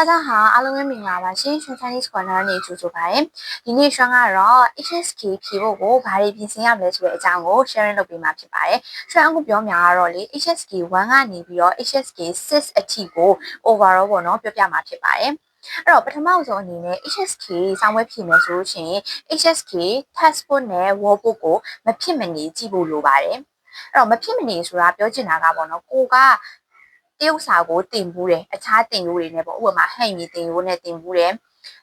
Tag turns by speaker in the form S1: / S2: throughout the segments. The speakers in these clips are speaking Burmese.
S1: 大家好，အားလုံးပဲမင်္ဂလာပါရှင်။ Chinese Corner နေကြိုဆိုပါရစေ။ဒီနေ့ရွှမ်းကတော့ HSK ဖြေဖို့ကိုဘာတွေပြင်ဆင်ရမလဲဆိုတဲ့အကြောင်းကို sharing လုပ်ပေးမှာဖြစ်ပါတယ်။ရွှမ်းအခုပြောများကတော့လေ HSK 1ကနေပြီးတော့ HSK 6အထိကို overall ပေါ့နော်ပြောပြမှာဖြစ်ပါတယ်။အဲ့တော့ပထမဆုံးအနေနဲ့ HSK စာမွေးဖြေမယ်ဆိုလို့ရှိရင် HSK textbook နဲ့ workbook ကိုမဖြစ်မနေကြည့်ဖို့လိုပါတယ်။အဲ့တော့မဖြစ်မနေဆိုတာပြောချင်တာကပေါ့နော်ကိုကတရုတ်စာကိုတင်ဘူးတယ်အခြားတင်ရိုးတွေနဲ့ပေါ့ဥပမာဟန်ရီတင်ရိုးနဲ့တင်ဘူးတယ်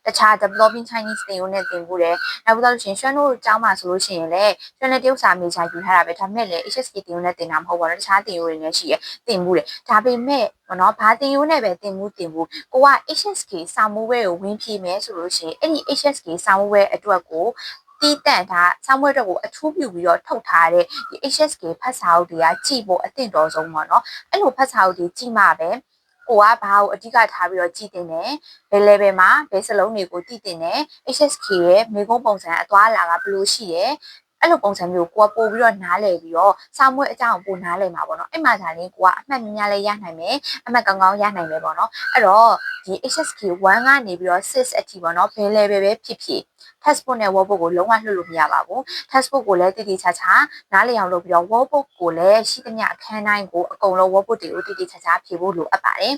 S1: တခြား developing Chinese တင်ရိုးနဲ့တင်ဘူးတယ်နောက်ပြီးတော့ရှင်ရွှမ်းတို့ကျောင်းမှာဆိုလို့ရှိရင်လည်းရွှမ်းနဲ့တရုတ်စာမေချာယူထားတာပဲဒါပေမဲ့လည်း HSK တင်ရိုးနဲ့တင်တာမဟုတ်ပါဘူးတခြားတင်ရိုးတွေနဲ့ရှိရတင်ဘူးတယ်ဒါပေမဲ့ပေါ့နော်ဘာတင်ရိုးနဲ့ပဲတင်ဘူးကိုက HSK စာမိုးဘဲကိုဝင်ဖြေမယ်ဆိုလို့ရှိရင်အဲ့ဒီ HSK စာမိုးဘဲအတွက်ကိုတီးတန့်တာစာမွေးအတွက်ကိုအထူးပြုပြီးတော့ထုတ်ထားတဲ့ဒီ HSK ဖတ်စာအုပ်တွေကကြည့်ဖို့အသင့်တော်ဆုံးပေါ့နော်အဲ့လိုဖတ်စာအုပ်တွေကြည့်မှပဲကိုကဘာကိုအဓိကထားပြီးတော့ကြည်တင်တယ်ဘယ် level မှာဘယ်စလုံးတွေကိုတည်တင်တယ် HSK ရဲ့မိကုံးပုံစံအသွားအလာကဘယ်လိုရှိရဲအဲ့လိုပုံစံမျိုးကိုကပို့ပြီးတော့နားလည်ပြီးတော့စာမွေးအကြောင်းပို့နားလည်မှာပေါ့နော်အဲ့မှာဒါလေးကိုကအမှတ်များများလေးရနိုင်မယ်အမှတ်ကောင်းကောင်းရနိုင်မယ်ပေါ့နော်အဲ့တော့ဒီ HSK 1ကနေပြီးတော့6အထိပေါ့နော်ဘယ် level ပဲဖြစ်ဖြစ် textbook နဲ့ workbook ကိုလုံးဝလွှတ်လို့မရပါဘူး textbook ကိုလည်းတည်တည်ချာချာနားလည်အောင်လုပ်ပြီးတော့ workbook ကိုလည်းရှိသမျှအခန်းတိုင်းကိုအကုန်လုံး workbook တွေကိုတည်တည်ချာချာဖြေဖို့လိုအပ်ပါတယ်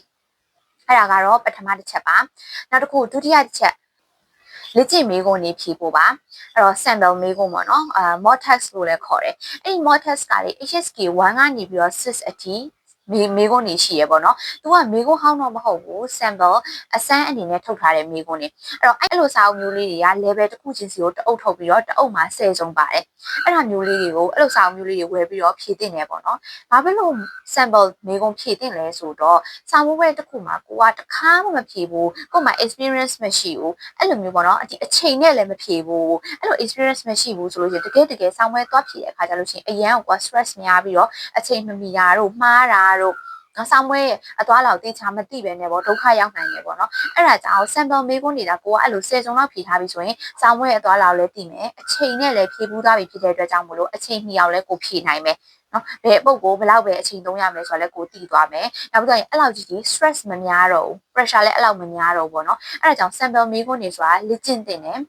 S1: အဲ့ဒါကတော့ပထမတစ်ချက်ပါနောက်တစ်ခုဒုတိယတစ်ချက်လက်ကျင့်မေးခွန်းနေဖြေဖို့ပါအဲ့တော့ sample မေးခွန်းပေါ့နော်mock test လို့လည်းခေါ်တယ်အဲ့ဒီ mock test ကလေ HSK 1ကနေပြီးတော့6အထိမေးခွန်းနေရှိရပေါ့နော်။ तू ကမေးခွန်းဟောင်းတော့မဟုတ်ဘူး sample အစမ်းအနေနဲ့ထုတ်ထားတဲ့မေးခွန်းနေ။အဲ့လိုစာအုပ်မျိုးလေးတွေက level တစ်ခုချင်းစီကိုတအုပ်ထုတ်ပြီးတော့တအုပ်မှာ10စုံပါတယ်။အဲ့ဒါမျိုးလေးတွေကိုအဲ့လိုစာအုပ်မျိုးလေးတွေဝယ်ပြီးတော့ဖြည့်တင်နေပေါ့နော်။ဘာဖြစ်လို့ sample မေးခွန်းဖြည့်တင်လဲဆိုတော့စာမိုးဘဲတစ်ခုမှာကိုကတခါမှမဖြည့်ဘူး။ကို့မှာ experience မရှိဘူး။အဲ့လိုမျိုးပေါ့နော်။ဒီအချိန်နဲ့လည်းမဖြည့်ဘူး။အဲ့လို experience မရှိဘူးဆိုလို့ရှိရင်တကယ်စာမွေးသွားဖြည့်တဲ့အခါကျလို့ရှိရင်အရန်ကို stress များပြီးတော့အချိန်မမီတာတို့မှားတာတို့ဆောင်းမွေးအသွားလောက်တေချာမသိပဲနဲ့ပေါ့ဒုက္ခရောက်နိုင်တယ်ပေါ့နော်အဲ့ဒါကြောင့် sample မေးခွန်းနေတာကိုကအဲ့လို10စုံလောက်ဖြေထားပြီးဆိုရင်ဆောင်းမွေးအသွားလောက်လည်းသိမယ်အချိန်နဲ့လည်းဖြေဘူးသားပြီဖြစ်တဲ့အတွက်ကြောင့်မလို့အချိန်မီအောင်လည်းကိုဖြေနိုင်မယ်နော်ဘယ်အပုတ်ကိုဘယ်လောက်ပဲအချိန်သုံးရမလဲဆိုတော့လည်းကိုသိသွားမယ်နောက်ပြီးတော့အဲ့လောက်ကြီး stress မများတော့ဘူး pressure လည်းအဲ့လောက်မများတော့ဘူးပေါ့နော်အဲ့ဒါကြောင့် sample မေးခွန်းနေဆိုတာလေ့ကျင့်သင့်တယ်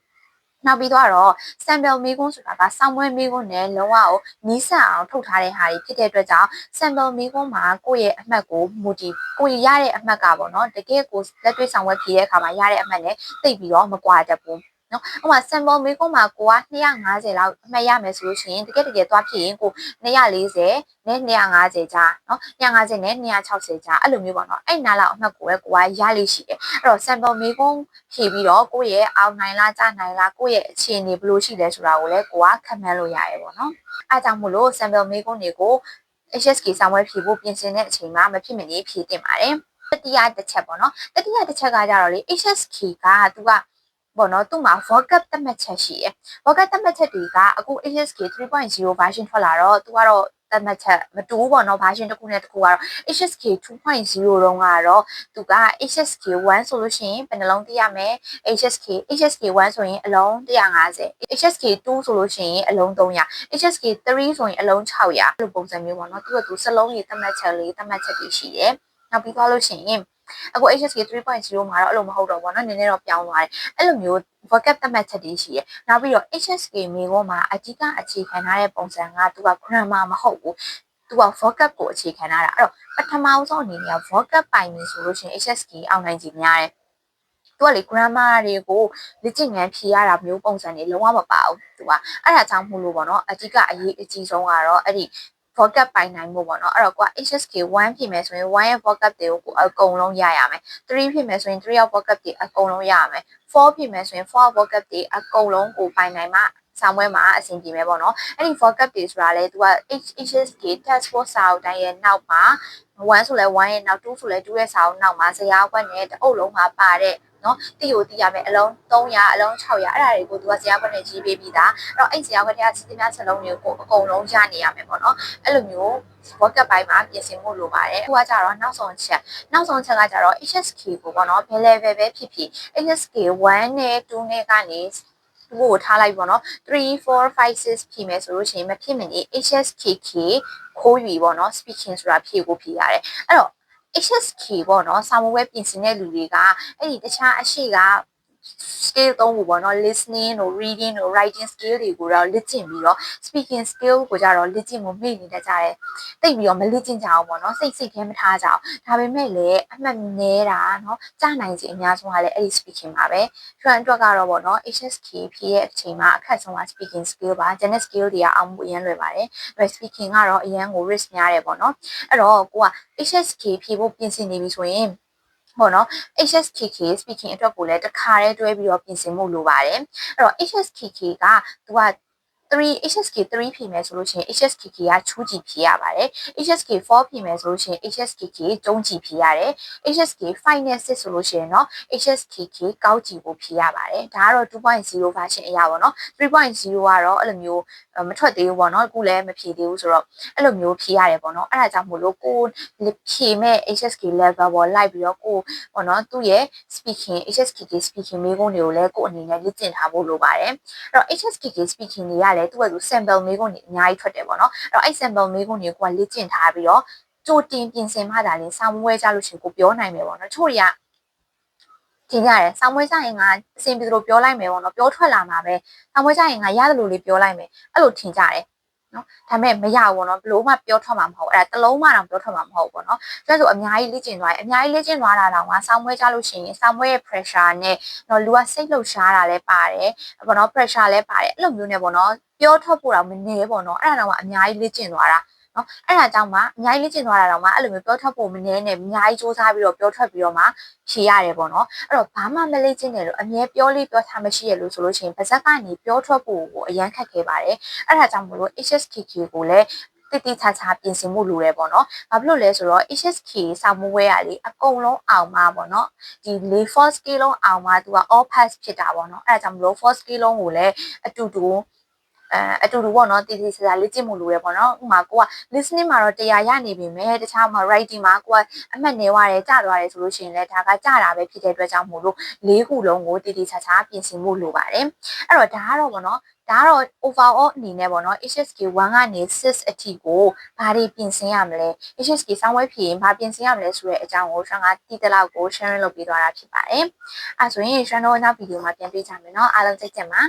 S1: နောက်ပြီးတော့ sample မေးခွန်းဆိုတာကစောင်းမွေးမေးခွန်းနဲ့လုံးဝနီးစပ်အောင်ထုတ်ထားတဲ့ဟာတွေဖြစ်တဲ့အတွက်ကြောင့် sample မေးခွန်းမှာကိုယ့်ရဲ့အမှတ်ကိုမူတည်ကိုယ်ရတဲ့အမှတ်ကပေါ့နော်တကယ်ကိုလက်တွေ့ဆောင်ဝဲဖြေတဲ့အခါမှာရတဲ့အမှတ်နဲ့သိပြီးတော့မကွာတတ်ဘူးနော်ဥပမာ sample မေးခွန်းမှာကိုက250လောက်အမှတ်ရမယ်ဆိုလို့ရှိရင်တကယ်သွားဖြည့်ရင်ကို240နဲ့250ကြားနော်250နဲ့260ကြားအဲ့လိုမျိုးပေါ့နော်အဲ့နားလောက်အမှတ်ကိုပဲကိုကရလိမ့်ရှိတယ်အဲ့တော့ sample မေးခွန်းဖြည့်ပြီးတော့ကိုယ့်ရဲ့အောင်နိုင်လားကြားနိုင်လားကိုယ့်ရဲ့အခြေအနေဘယ်လိုရှိလဲဆိုတာကိုလည်းကိုကခန့်မှန်းလို့ရတယ်ပေါ့နော်အဲ့ကြောင့်မို့လို့ sample မေးခွန်းတွေကို HSK စာမွေးဖြေဖို့ပြင်ဆင်တဲ့အချိန်မှာမဖြစ်မနေဖြေတင်ပါတယ်တတိယတစ်ချက်ပေါ့နော်တတိယတစ်ချက်ကကြတော့လေ HSK ကသူကပေါ့နော်သူ့မှာ vocab သတ်မှတ်ချက်ရှိရယ် vocab သတ်မှတ်ချက်တွေကအခု HSK 3.0 version ထွက်လာတော့သူကတော့သတ်မှတ်ချက်မတူဘူးပေါ့နော် version တစ်ခုနဲ့တစ်ခုကတော့ HSK 2.0 တုန်းကတော့သူက HSK 1ဆိုလို့ရှိရင်ဘယ်နှလုံးသိရမလဲ HSK 1ဆိုရင်အလုံး150 HSK 2ဆိုလို့ရှိရင်အလုံး300 HSK 3ဆိုရင်အလုံး600အဲ့လိုပုံစံမျိုးပေါ့နော်သူစလုံးကြီးသတ်မှတ်ချက်တွေရှိတယ်နောက်ပြီးသွားလို့ရှိရင်အခု HSK 3.0မှာတော့အဲ့လိုမဟုတ်တော့ဘူးเนาะနည်းနည်းတော့ပြောင်းသွားတယ်အဲ့လိုမျိုး vocab သတ်မှတ်ချက်တွေရှိတယ်နောက်ပြီးတော့ HSK မေခွန်းမှာအဓိကအခြေခံထားတဲ့ပုံစံကသူက grammar မဟုတ်ဘူးသူက vocab ကိုအခြေခံထားတာအဲ့တော့ပထမဆုံးအနေနဲ့ vocab ပိုင်နေဆိုလို့ရှိရင် HSK အောင်နိုင်ခြင်းများတယ်သူကလေ grammar တွေကိုလက်ကျင့်ခန်းဖြေရတာမျိုးပုံစံတွေလုံးဝမပါဘူးသူကအဲ့ဒါကြောင့်မို့လို့ပေါ့နော်အဓိကအရေးအကြီးဆုံးကတော့အဲ့ဒီ vocab ပိုင်နိုင်မှုပေါ့နော်အဲ့တော့ကိုက HSK 1ဖြစ်မယ်ဆိုရင်1ရဲ့ vocab တွေကိုအကုန်လုံးရရမယ်3ဖြစ်မယ်ဆိုရင်3ရဲ့ vocab တွေအကုန်လုံးရရမယ်4ဖြစ်မယ်ဆိုရင်4 vocab တွေအကုန်လုံးကိုပိုင်နိုင်မှစာမွေးမှာအဆင်ပြေမယ်ပေါ့နော်အဲ့ဒီ vocab တွေဆိုတာလေသူက HSK textbook စာအုပ်တိုင်းရဲ့နောက်မှာ1ဆိုလဲ1ရဲ့နောက်2ဆိုလဲ2ရဲ့စာအုပ်နောက်မှာဇယားကွက်နဲ့တအုပ်လုံးမှာပါတဲ့နော်တိကိုသိရမယ်အလုံး300အလုံး600အဲ့ဒါတွေကိုသူကဇယားကွက်နဲ့ကြီးပေးပြီးသားအဲ့တော့အဲ့ဇယားကွက်တွေကစီးသမျှစလုံးတွေကိုအကုန်လုံးရနေရမယ်ပေါ့နော်အဲ့လိုမျိုး workup ပိုင်းမှာပြင်ဆင်မှုလိုပါတယ်အခုကကြတော့နောက်ဆုံးချက်ကကြတော့ HSK ကိုပေါ့နော်ဘယ် level ပဲဖြစ်ဖြစ် HSK 1နဲ့2နဲ့ကနေကိုထားလိုက်ပေါ့နော်3 4 5 6ဖြည့်မယ်ဆိုလို့ရှိရင်မဖြစ်မနေ HSKK ခိုးယူပေါ့နော် speaking ဆိုတာဖြည့်ရတယ်အဲ့တော့ HSK ပေါ့နော်စာမိုးပွဲပြင်ဆင်တဲ့လူတွေကအဲ့ဒီတခြားအရှိက skill သုံးခုပေါ့နော် listening တို့ reading တို့ writing skill တွေကိုတော့လေ့ကျင့်ပြီးတော့ speaking skill ကိုကြတော့လေ့ကျင့်မှုမေ့နေတတ်ကြတယ်တိတ်ပြီးတော့မလေ့ကျင့်ကြအောင်ပေါ့နော်စိတ်ထဲမထားကြအောင်ဒါပေမဲ့လည်းအမှတ်နည်းတာเนาะကြားနိုင်ခြင်းအများဆုံးကလည်းအဲ့ဒီ speaking ပါပဲကျွမ်းအတွက်ကတော့ပေါ့နော် HSK ဖြည့်ရဲ့အချိန်မှာအခက်ဆုံးက speaking skill ပါ general skill တွေကအောင်မှုအရင်လွယ်ပါတယ်ဒါပေမဲ့ speaking ကတော့အရင်ကို risk များတယ်ပေါ့နော်အဲ့တော့ကိုက HSK ဖြည့်ဖို့ပြင်ဆင်နေပြီဆိုရင်ပေါ့နော် HSKK speaking အတွက်ကိုလည်းတစ်ခါတည်းတွဲပြီးတော့ပြင်ဆင်မှုလိုပါတယ်အဲ့တော့ HSKK ကသူက3 HSK 3ဖြည့်မယ်ဆိုလို့ရှိရင် HSKK ကချူးကြည့်ဖြည့်ရပါတယ် HSK 4ဖြည့်မယ်ဆိုလို့ရှိရင် HSKK ကျုံးကြည့်ဖြည့်ရတယ် HSK 5နဲ့6ဆိုလို့ရှိရင်တော့ HSKK ကောက်ကြည့်ဖို့ဖြည့်ရပါတယ်ဒါကတော့ 2.0 version အရာပေါ့နော် 3.0 ကတော့အဲ့လိုမျိုးမထွက်သေးဘူးပေါ့နော်အခုလည်းမဖြည့်သေးဘူးဆိုတော့အဲ့လိုမျိုးဖြည့်ရတယ်ပေါ့နော်အဲ့ဒါကြောင့်မို့လို့ကိုဖြည့်မဲ့ HSK level ပေါ်လိုက်ပြီးတော့ကိုပေါ့နော်သူ့ရဲ့ speaking HSKK speaking မေးခွန်းတွေကိုလည်းကိုအနေနဲ့လေ့ကျင့်ထားဖို့လိုပါတယ်အဲ့တော့ HSKK speaking တွေကလည်းသူ့ရဲ့ sample မေးခွန်းတွေအများကြီးထွက်တယ်ပေါ့နော်အဲ့တော့အဲ့ sample မေးခွန်းတွေကိုလေ့ကျင့်ထားပြီးတော့ကြိုတင်ပြင်ဆင်မှသာလေစာမွေးကြလို့ရှိရင်ကိုပြောနိုင်မယ်ပေါ့နော်ချို့တွေကထင်ကြတယ်စာမွေးကြရင်ကအစင်ပြေလို့ပြောလိုက်မယ်ပေါ့နော်ပြောထွက်လာမှာပဲစာမွေးကြရင်ရတယ်လို့လေးပြောလိုက်မယ်အဲ့လိုထင်ကြတယ်နော်ဒါပေမဲ့မရဘူးပေါ့နော်ဘလို့မှပြောထွက်မှာမဟုတ်အဲ့ဒါတလုံးမှတော့ပြောထွက်မှာမဟုတ်ပေါ့နော်ကျဆိုအများကြီးလေ့ကျင့်သွားတယ်အများကြီးလေ့ကျင့်သွားတာတော့စာမွေးကြလို့ရှိရင်စာမွေးရဲ့ pressure နဲ့တော့လူကစိတ်လှုပ်ရှားတာလည်းပါတယ်ပေါ့နော် pressure လည်းပါတယ်အဲ့လိုမျိုးနဲ့ပေါ့နော်ပြောထွက်ဖို့တော့မနေပေါ့နော်အဲ့ဒါတော့အများကြီးလေ့ကျင့်သွားတာနော်အဲ့ဒါကြောင့်မှအများကြီးလေ့ကျင့်သွားတာတော့မှအဲ့လိုမျိုးပြောထွက်ဖို့မနေနဲ့အများကြီးစူးစမ်းပြီးတော့ပြောထွက်ပြီးတော့မှဖြေရတယ်ပေါ့နော်အဲ့တော့ဘာမှမလေ့ကျင့်တယ်လို့အမြဲပြောလေးပြောထားမရှိရလို့ဆိုလို့ရှိရင်ပါဇက်ကနေပြောထွက်ဖို့ကိုအရန်ခက်ခဲပါတယ်အဲ့ဒါကြောင့်မို့လို့ HSKK ကိုလည်းတိတိကျကျပြင်ဆင်မှုလိုတယ်ပေါ့နော်။ဘာဖြစ်လို့လဲဆိုတော့ HSK စာမိုးဝဲရလေအကုန်လုံးအောင်မှာပေါ့နော်။ဒီလေ 4 skill လုံးအောင်မှာသူက all pass ဖြစ်တာပေါ့နော်။အဲဒါကြောင့်မလို့4 skill လုံးကိုလည်းအတူတူပေါ့နော်တည်တည်ဆရာလေ့ကျင့်မှုလိုရပေါ့နော်ဥပမာကိုက listening မှာတော့100ရနေပြီမဲ့တခြားမှာ writing မှာကိုကအမှတ်နေသွားတယ်ကြာသွားတယ်ဆိုလို့ရှိရင်လည်းဒါကကြာတာပဲဖြစ်တဲ့အတွက်ကြောင့်မို့လို့၄ခုလုံးကိုတည်တည်ချာချာပြင်ဆင်မှုလိုပါတယ်အဲ့တော့ဒါကတော့ပေါ့နော်ဒါကတော့ overall အနေနဲ့ပေါ့နော် HSK 1ကနေ6အထိကိုဘာတွေပြင်ဆင်ရမလဲ HSK စောင်းဝဲဖြည့်ရင်ဘာပြင်ဆင်ရမလဲဆိုတဲ့အကြောင်းကိုကျွန်တော်ကတည်တလောက်ကို share လုပ်ပေးသွားတာဖြစ်ပါတယ်အဲ့ဆိုရင် channel နောက်ဗီဒီယိုမှာပြန်တွေ့ကြမယ်နော်အားလုံးကြိုက်ကြပါ